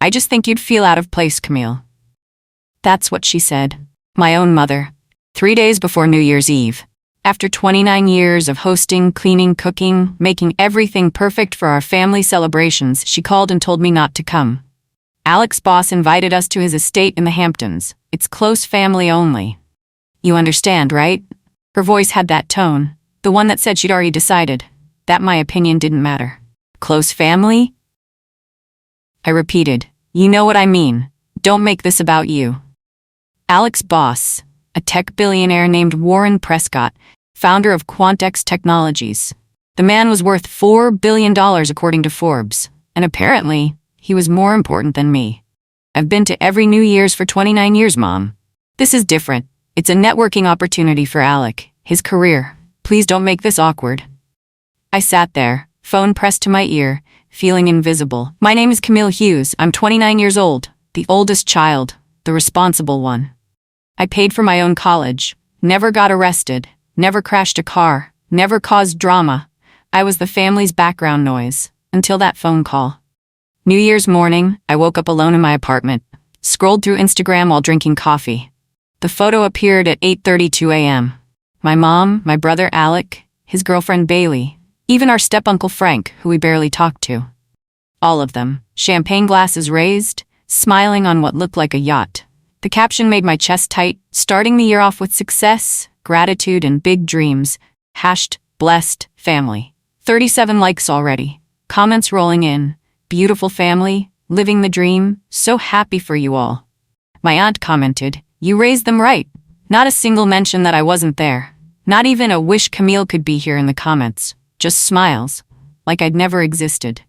I just think you'd feel out of place, Camille. That's what she said. My own mother. 3 days before New Year's Eve. After 29 years of hosting, cleaning, cooking, making everything perfect for our family celebrations, she called and told me not to come. Alec's boss invited us to his estate in the Hamptons. It's close family only. You understand, right? Her voice had that tone, the one that said she'd already decided, that my opinion didn't matter. Close family? I repeated, you know what I mean. Don't make this about you. Alec's boss, a tech billionaire named Warren Prescott, founder of Quantex Technologies. The man was worth $4 billion according to Forbes, and apparently, he was more important than me. I've been to every New Year's for 29 years, Mom. This is different. It's a networking opportunity for Alec, his career. Please don't make this awkward. I sat there, phone pressed to my ear, feeling invisible. My name is Camille Hughes. I'm 29 years old, the oldest child, the responsible one. I paid for my own college, never got arrested, never crashed a car, never caused drama. I was the family's background noise, until that phone call. New Year's morning, I woke up alone in my apartment, scrolled through Instagram while drinking coffee. The photo appeared at 8:32 a.m. My mom, my brother Alec, his girlfriend Bailey, even our step-uncle Frank, who we barely talked to. All of them, champagne glasses raised, smiling on what looked like a yacht. The caption made my chest tight, starting the year off with success, gratitude, and big dreams. #blessed family. 37 likes already. Comments rolling in. Beautiful family, living the dream, so happy for you all. My aunt commented, you raised them right. Not a single mention that I wasn't there. Not even a wish Camille could be here in the comments. Just smiles, like I'd never existed.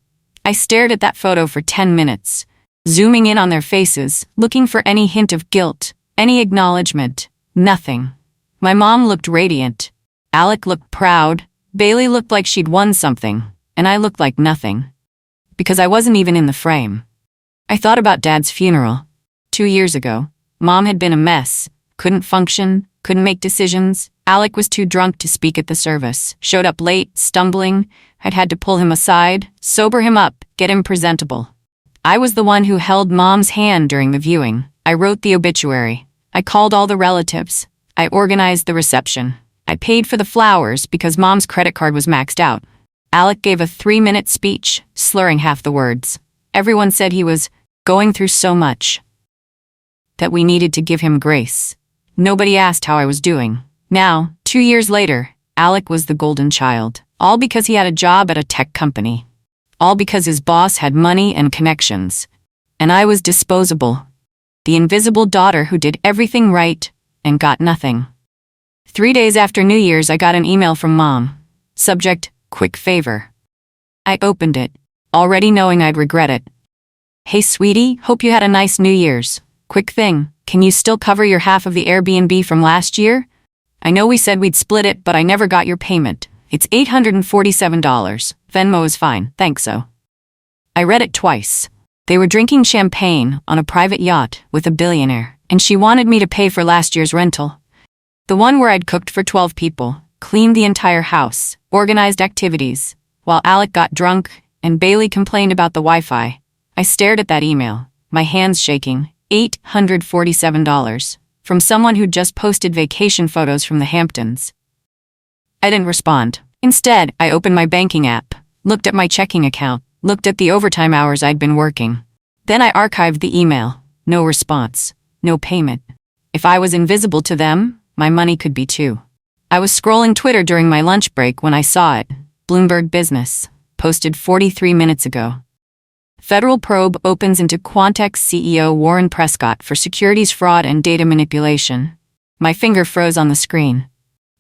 I stared at that photo for 10 minutes, zooming in on their faces, looking for any hint of guilt, any acknowledgement. Nothing. My mom looked radiant. Alec looked proud. Bailey looked like she'd won something, and I looked like nothing. Because I wasn't even in the frame. I thought about Dad's funeral. 2 years ago, Mom had been a mess, couldn't function, couldn't make decisions. Alec was too drunk to speak at the service, showed up late, stumbling. I'd had to pull him aside, sober him up, get him presentable. I was the one who held Mom's hand during the viewing. I wrote the obituary. I called all the relatives. I organized the reception. I paid for the flowers because Mom's credit card was maxed out. Alec gave a 3-minute speech, slurring half the words. Everyone said he was going through so much, that we needed to give him grace. Nobody asked how I was doing. Now, 2 years later, Alec was the golden child. All because he had a job at a tech company. All because his boss had money and connections. And I was disposable. The invisible daughter who did everything right and got nothing. 3 days after New Year's, I got an email from Mom. Subject, quick favor. I opened it, already knowing I'd regret it. Hey sweetie, hope you had a nice New Year's. Quick thing, can you still cover your half of the Airbnb from last year? I know we said we'd split it, but I never got your payment. It's $847. Venmo is fine, thanks so. I read it twice. They were drinking champagne on a private yacht with a billionaire, and she wanted me to pay for last year's rental. The one where I'd cooked for 12 people, cleaned the entire house, organized activities, while Alec got drunk and Bailey complained about the Wi-Fi. I stared at that email, my hands shaking. $847 from someone who'd just posted vacation photos from the Hamptons. I didn't respond. Instead, I opened my banking app, looked at my checking account, looked at the overtime hours I'd been working. Then I archived the email. No response. No payment. If I was invisible to them, my money could be too. I was scrolling Twitter during my lunch break when I saw it. Bloomberg Business. Posted 43 minutes ago. Federal probe opens into Quantex CEO Warren Prescott for securities fraud and data manipulation. My finger froze on the screen.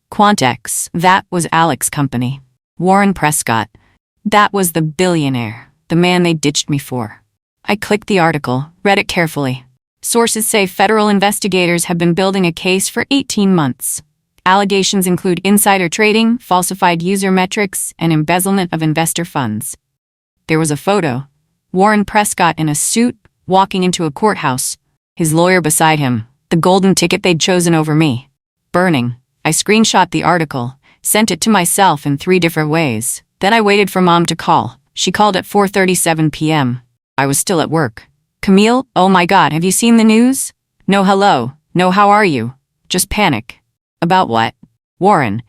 Quantex, that was Alec's company. Warren Prescott, that was the billionaire, the man they ditched me for. I clicked the article, read it carefully. Sources say federal investigators have been building a case for 18 months. Allegations include insider trading, falsified user metrics, and embezzlement of investor funds. There was a photo. Warren Prescott in a suit, walking into a courthouse. His lawyer beside him, the golden ticket they'd chosen over me. Burning. I screenshot the article, sent it to myself in 3 different ways. Then I waited for Mom to call. She called at 4:37 p.m. I was still at work. Camille, oh my God, have you seen the news? No hello, no how are you? Just panic. About what? Warren.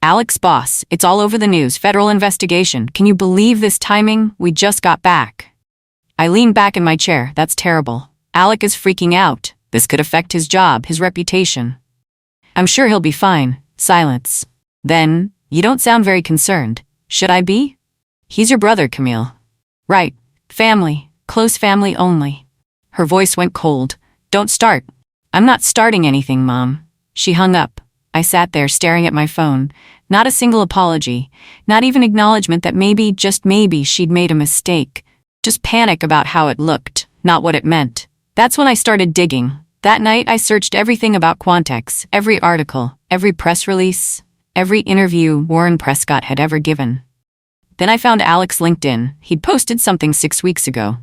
Alec's boss, it's all over the news, federal investigation. Can you believe this timing? We just got back. I leaned back in my chair. That's terrible. Alec is freaking out. This could affect his job, his reputation. I'm sure he'll be fine. Silence. Then, you don't sound very concerned. Should I be? He's your brother, Camille. Right. Family. Close family only. Her voice went cold. Don't start. I'm not starting anything, Mom. She hung up. I sat there staring at my phone. Not a single apology. Not even acknowledgement that maybe, just maybe, she'd made a mistake. Just panic about how it looked, not what it meant. That's when I started digging. That night I searched everything about Quantex, every article, every press release, every interview Warren Prescott had ever given. Then I found Alec's LinkedIn. He'd posted something 6 weeks ago.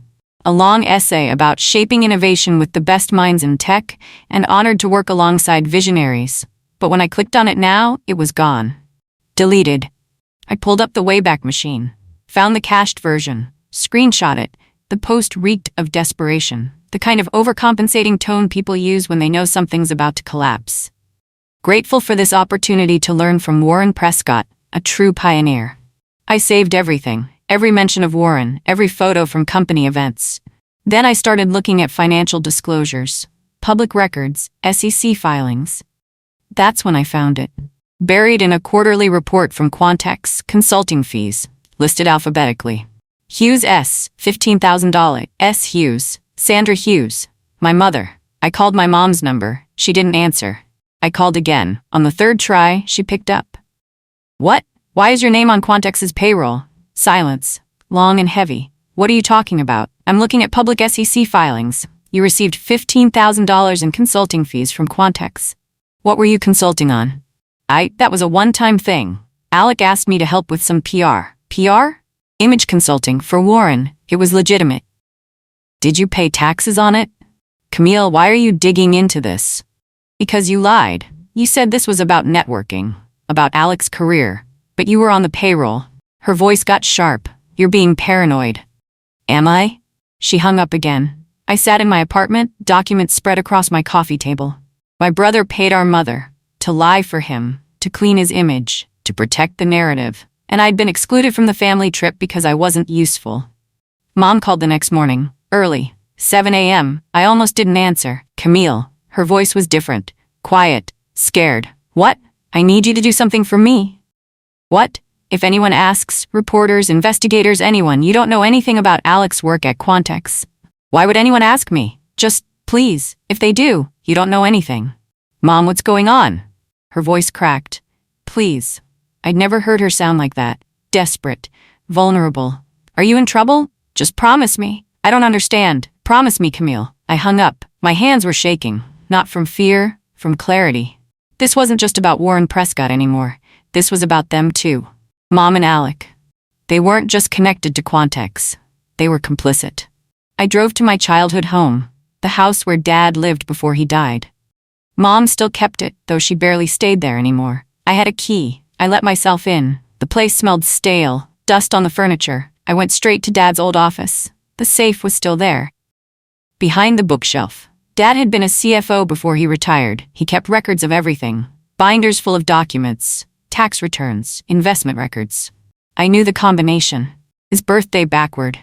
A long essay about shaping innovation with the best minds in tech and honored to work alongside visionaries. But when I clicked on it now, it was gone. Deleted. I pulled up the Wayback Machine, found the cached version, screenshot it. The post reeked of desperation, the kind of overcompensating tone people use when they know something's about to collapse. Grateful for this opportunity to learn from Warren Prescott, a true pioneer. I saved everything, every mention of Warren, every photo from company events. Then I started looking at financial disclosures, public records, SEC filings. That's when I found it. Buried in a quarterly report from Quantex, consulting fees, listed alphabetically. Hughes S., $15,000. S. Hughes, Sandra Hughes, my mother. I called my mom's number. She didn't answer. I called again. On the third try, she picked up. What? Why is your name on Quantex's payroll? Silence. Long and heavy. What are you talking about? I'm looking at public SEC filings. You received $15,000 in consulting fees from Quantex. What were you consulting on? That was a one-time thing. Alec asked me to help with some PR. PR? Image consulting for Warren. It was legitimate. Did you pay taxes on it? Camille, why are you digging into this? Because you lied. You said this was about networking, about Alec's career, but you were on the payroll. Her voice got sharp. You're being paranoid. Am I? She hung up again. I sat in my apartment, documents spread across my coffee table. My brother paid our mother to lie for him, to clean his image, to protect the narrative, and I'd been excluded from the family trip because I wasn't useful. Mom called the next morning, early, 7 a.m. I almost didn't answer. Camille. Her voice was different, quiet, scared. What? I need you to do something for me. What? If anyone asks, reporters, investigators, anyone, you don't know anything about Alec's work at Quantex. Why would anyone ask me? Just, please, if they do, you don't know anything. Mom, what's going on? Her voice cracked. Please. I'd never heard her sound like that. Desperate. Vulnerable. Are you in trouble? Just promise me. I don't understand. Promise me, Camille. I hung up. My hands were shaking. Not from fear, from clarity. This wasn't just about Warren Prescott anymore. This was about them too. Mom and Alec. They weren't just connected to Quantex. They were complicit. I drove to my childhood home, the house where Dad lived before he died. Mom still kept it, though she barely stayed there anymore. I had a key. I let myself in. The place smelled stale, dust on the furniture. I went straight to Dad's old office. The safe was still there. Behind the bookshelf. Dad had been a CFO before he retired. He kept records of everything. Binders full of documents, tax returns, investment records. I knew the combination. His birthday backward.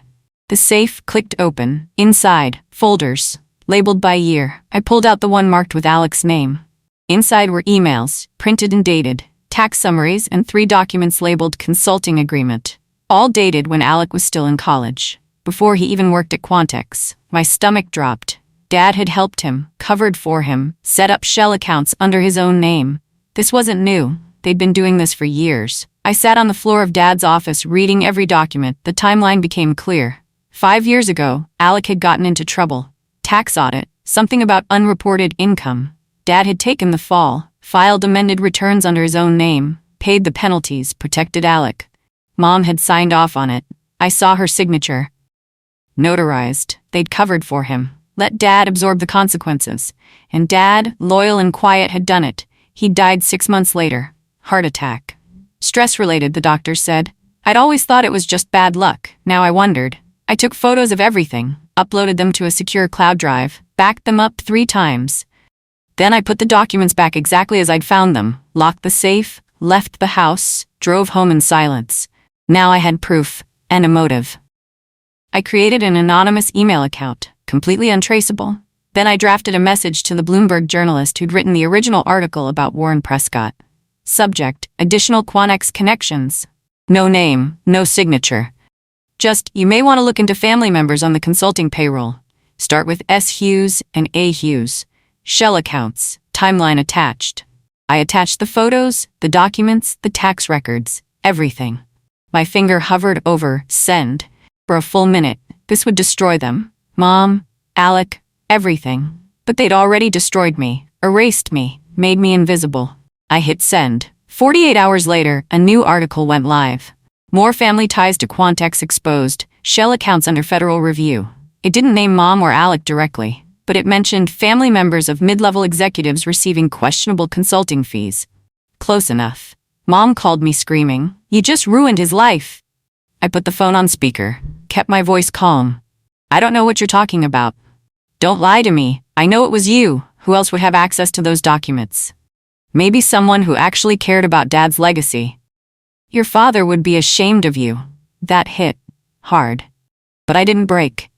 The safe clicked open. Inside, folders, labeled by year. I pulled out the one marked with Alec's name. Inside were emails, printed and dated, tax summaries, and 3 documents labeled consulting agreement. All dated when Alec was still in college, before he even worked at Quantex. My stomach dropped. Dad had helped him, covered for him, set up shell accounts under his own name. This wasn't new. They'd been doing this for years. I sat on the floor of Dad's office reading every document. The timeline became clear. 5 years ago, Alec had gotten into trouble. Tax audit, something about unreported income. Dad had taken the fall, filed amended returns under his own name, paid the penalties, protected Alec. Mom had signed off on it. I saw her signature. Notarized. They'd covered for him. Let Dad absorb the consequences. And Dad, loyal and quiet, had done it. He died 6 months later. Heart attack. Stress-related, the doctor said. I'd always thought it was just bad luck. Now I wondered. I took photos of everything. uploaded them to a secure cloud drive, backed them up 3 times. Then I put the documents back exactly as I'd found them, locked the safe, left the house, drove home in silence. Now I had proof and a motive. I created an anonymous email account, completely untraceable. Then I drafted a message to the Bloomberg journalist who'd written the original article about Warren Prescott. Subject: additional Quannex connections. No name, no signature. Just, you may want to look into family members on the consulting payroll. Start with S. Hughes and A. Hughes. Shell accounts, timeline attached. I attached the photos, the documents, the tax records, everything. My finger hovered over send. For a full minute. This would destroy them. Mom, Alec, everything. But they'd already destroyed me, erased me, made me invisible. I hit send. 48 hours later, a new article went live. More family ties to Quantex exposed, Shell accounts under federal review. It didn't name Mom or Alec directly, but it mentioned family members of mid-level executives receiving questionable consulting fees. Close enough. Mom called me screaming, "You just ruined his life." I put the phone on speaker, kept my voice calm. "I don't know what you're talking about. Don't lie to me. I know it was you. Who else would have access to those documents? Maybe someone who actually cared about Dad's legacy. Your father would be ashamed of you." That hit hard. But I didn't break.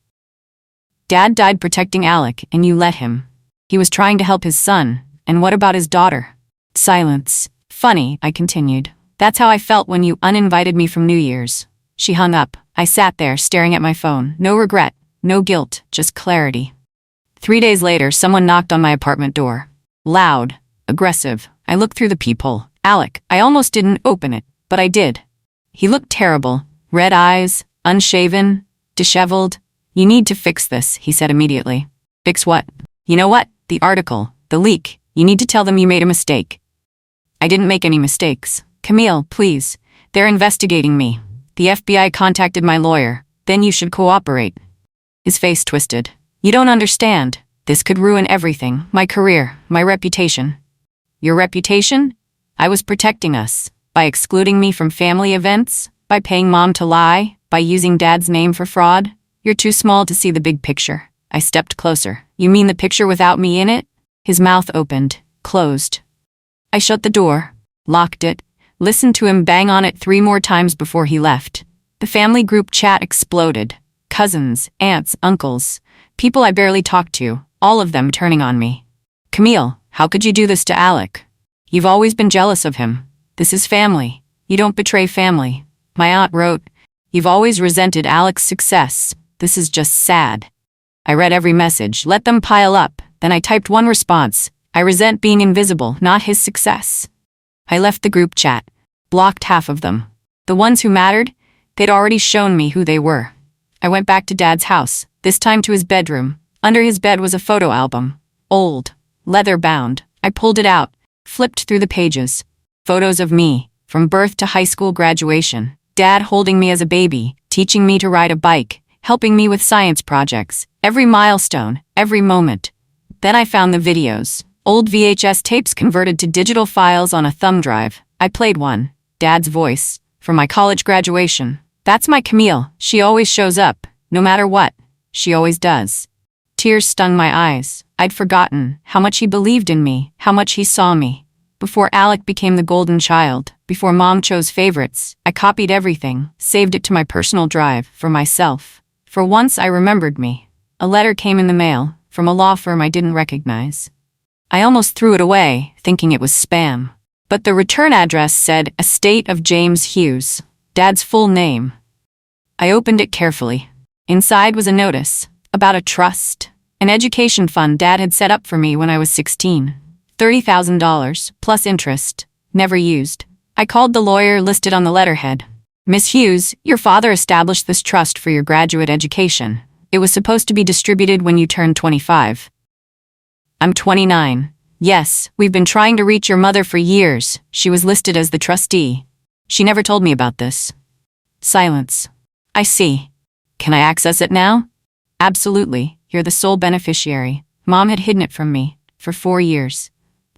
Dad died protecting Alec, and you let him. He was trying to help his son, and what about his daughter? Silence. Funny, I continued. That's how I felt when you uninvited me from New Year's. She hung up. I sat there staring at my phone. No regret, no guilt, just clarity. 3 days later, someone knocked on my apartment door. Loud, aggressive. I looked through the peephole. Alec. I almost didn't open it, but I did. He looked terrible. Red eyes, unshaven, disheveled. "You need to fix this," he said immediately. "Fix what?" "You know what? The article, the leak. You need to tell them you made a mistake." I didn't make any mistakes. "Camille, please. They're investigating me. The FBI contacted my lawyer. Then you should cooperate." His face twisted. "You don't understand. This could ruin everything. My career, my reputation." "Your reputation?" "I was protecting us. By excluding me from family events, by paying Mom to lie, by using Dad's name for fraud. You're too small to see the big picture." I stepped closer. "You mean the picture without me in it?" His mouth opened, closed. I shut the door, locked it, listened to him bang on it 3 more times before he left. The family group chat exploded. Cousins, aunts, uncles, people I barely talked to, all of them turning on me. "Camille, how could you do this to Alec? You've always been jealous of him. This is family. You don't betray family." My aunt wrote, "You've always resented Alec's success. This is just sad." I read every message, let them pile up, then I typed one response. "I resent being invisible, not his success." I left the group chat, blocked half of them. The ones who mattered, they'd already shown me who they were. I went back to Dad's house, this time to his bedroom. Under his bed was a photo album. Old, leather-bound. I pulled it out, flipped through the pages. Photos of me, from birth to high school graduation. Dad holding me as a baby, teaching me to ride a bike, helping me with science projects. Every milestone, every moment. Then I found the videos. Old VHS tapes converted to digital files on a thumb drive. I played one, Dad's voice, for my college graduation. "That's my Camille. She always shows up, no matter what. She always does." Tears stung my eyes. I'd forgotten how much he believed in me, how much he saw me. Before Alec became the golden child, before Mom chose favorites, I copied everything, saved it to my personal drive, for myself. For once I remembered me. A letter came in the mail, from a law firm I didn't recognize. I almost threw it away, thinking it was spam. But the return address said Estate of James Hughes, Dad's full name. I opened it carefully. Inside was a notice about a trust, an education fund Dad had set up for me when I was 16. $30,000, plus interest, never used. I called the lawyer listed on the letterhead. "Miss Hughes, your father established this trust for your graduate education. It was supposed to be distributed when you turned 25. I'm 29. Yes, we've been trying to reach your mother for years. She was listed as the trustee. She never told me about this." Silence. "I see. Can I access it now?" "Absolutely. You're the sole beneficiary. Mom had hidden it from me for 4 years.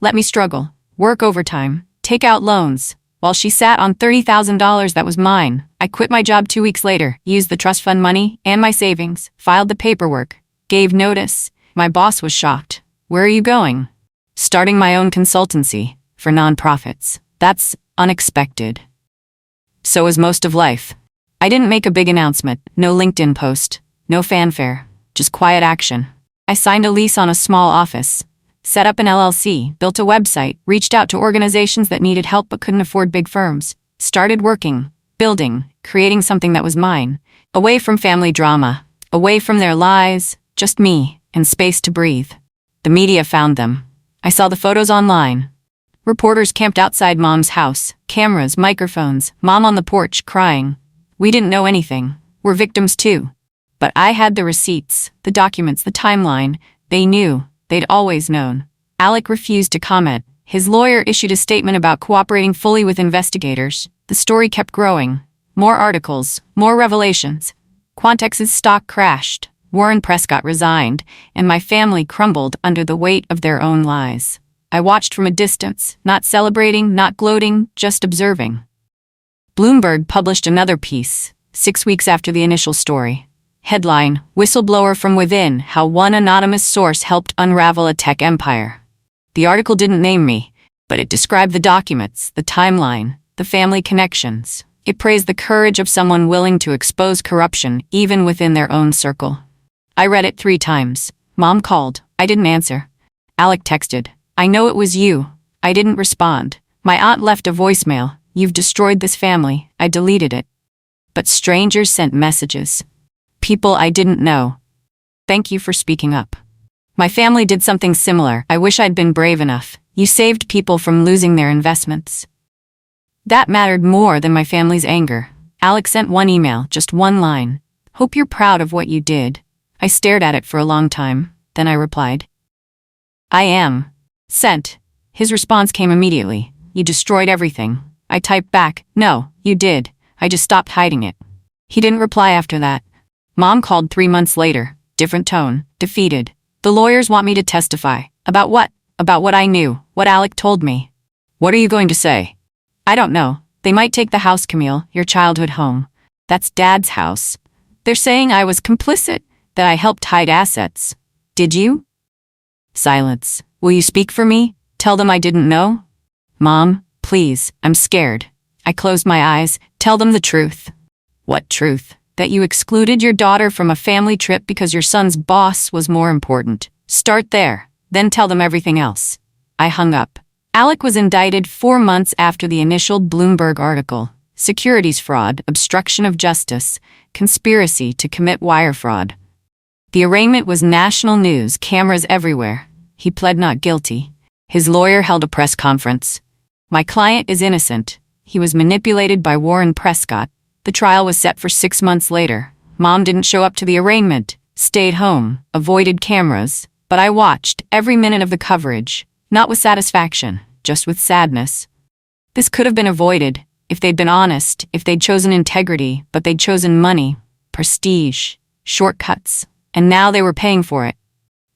Let me struggle, work overtime, take out loans. While she sat on $30,000 that was mine, I quit my job 2 weeks later, used the trust fund money and my savings, filed the paperwork, gave notice. My boss was shocked. Where are you going? Starting my own consultancy for nonprofits. That's unexpected. So is most of life. I didn't make a big announcement, no LinkedIn post, no fanfare, just quiet action. I signed a lease on a small office, set up an LLC, built a website, reached out to organizations that needed help but couldn't afford big firms, started working, building, creating something that was mine, away from family drama, away from their lies, just me, and space to breathe. The media found them. I saw the photos online. Reporters camped outside Mom's house, cameras, microphones, Mom on the porch, crying. We didn't know anything. We're victims too. But I had the receipts, the documents, the timeline. They knew. They'd always known. Alec refused to comment. His lawyer issued a statement about cooperating fully with investigators. The story kept growing. More articles, more revelations. Quantex's stock crashed. Warren Prescott resigned, and my family crumbled under the weight of their own lies. I watched from a distance, not celebrating, not gloating, just observing. Bloomberg published another piece, 6 weeks after the initial story. Headline, Whistleblower from Within, How One Anonymous Source Helped Unravel a Tech Empire. The article didn't name me, but it described the documents, the timeline, the family connections. It praised the courage of someone willing to expose corruption even within their own circle. I read it 3 times. Mom called. I didn't answer. Alec texted. I know it was you. I didn't respond. My aunt left a voicemail. You've destroyed this family. I deleted it. But strangers sent messages. People I didn't know. Thank you for speaking up. My family did something similar. I wish I'd been brave enough. You saved people from losing their investments. That mattered more than my family's anger. Alec sent one email, just one line. Hope you're proud of what you did. I stared at it for a long time. Then I replied. I am. Sent. His response came immediately. You destroyed everything. I typed back. No, you did. I just stopped hiding it. He didn't reply after that. Mom called 3 months later. Different tone. Defeated. The lawyers want me to testify. About what? About what I knew. What Alec told me. What are you going to say? I don't know. They might take the house, Camille, your childhood home. That's Dad's house. They're saying I was complicit, that I helped hide assets. Did you? Silence. Will you speak for me? Tell them I didn't know? Mom, please, I'm scared. I closed my eyes. Tell them the truth. What truth? That you excluded your daughter from a family trip because your son's boss was more important. Start there, then tell them everything else. I hung up. Alec was indicted 4 months after the initial Bloomberg article. Securities fraud, obstruction of justice, conspiracy to commit wire fraud. The arraignment was national news, cameras everywhere. He pled not guilty. His lawyer held a press conference. My client is innocent. He was manipulated by Warren Prescott. The trial was set for 6 months later. Mom didn't show up to the arraignment, stayed home, avoided cameras, but I watched every minute of the coverage, not with satisfaction, just with sadness. This could have been avoided if they'd been honest, if they'd chosen integrity, but they'd chosen money, prestige, shortcuts, and now they were paying for it.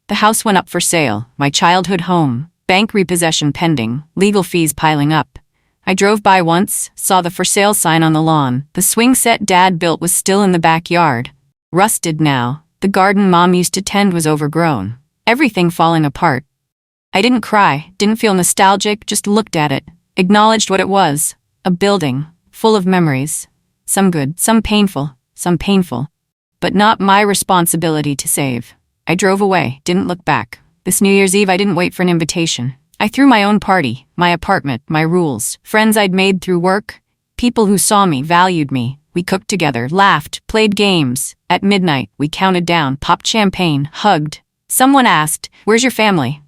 The house went up for sale, my childhood home, bank repossession pending, legal fees piling up. I drove by once, saw the for sale sign on the lawn. The swing set Dad built was still in the backyard. Rusted now. The garden Mom used to tend was overgrown. Everything falling apart. I didn't cry, didn't feel nostalgic, just looked at it, acknowledged what it was. A building, full of memories. Some good, some painful, but not my responsibility to save. I drove away, didn't look back. This New Year's Eve I didn't wait for an invitation. I threw my own party, my apartment, my rules, friends I'd made through work, people who saw me, valued me. We cooked together, laughed, played games. At midnight, we counted down, popped champagne, hugged. Someone asked, "Where's your family?"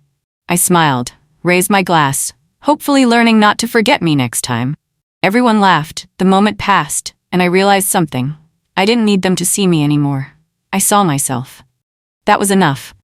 I smiled, raised my glass, hopefully learning not to forget me next time. Everyone laughed. The moment passed, and I realized something. I didn't need them to see me anymore. I saw myself. That was enough.